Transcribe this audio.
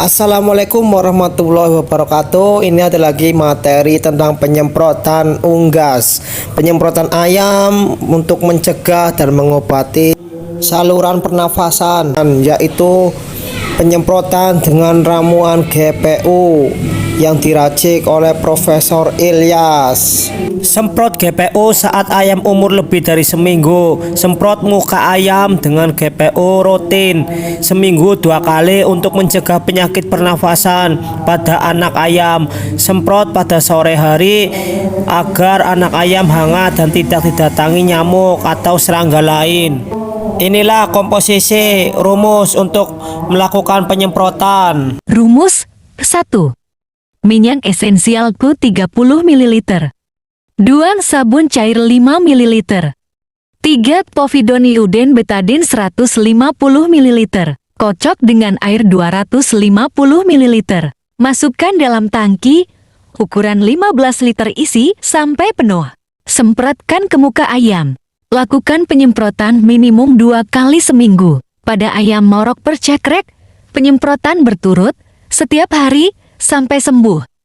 Assalamualaikum warahmatullahi wabarakatuh. Ini ada lagi materi tentang penyemprotan unggas, penyemprotan ayam untuk mencegah dan mengobati saluran pernafasan, yaitu penyemprotan dengan ramuan GPU yang diracik oleh Profesor Ilyas. Semprot GPU saat ayam umur lebih dari seminggu. Semprot muka ayam dengan GPU rutin seminggu 2 kali untuk mencegah penyakit pernafasan pada anak ayam. Semprot pada sore hari agar anak ayam hangat dan tidak didatangi nyamuk atau serangga lain. Inilah komposisi rumus untuk melakukan penyemprotan. Rumus 1. Minyak esensial Q 30 ml. 2. Sabun cair 5 ml. 3. Povidone betadine 150 ml. Kocok dengan air 250 ml. Masukkan dalam tangki, ukuran 15 liter isi sampai penuh. Semprotkan ke muka ayam. Lakukan penyemprotan minimum 2 kali seminggu. Pada ayam morok percekrek, penyemprotan berturut setiap hari sampai sembuh.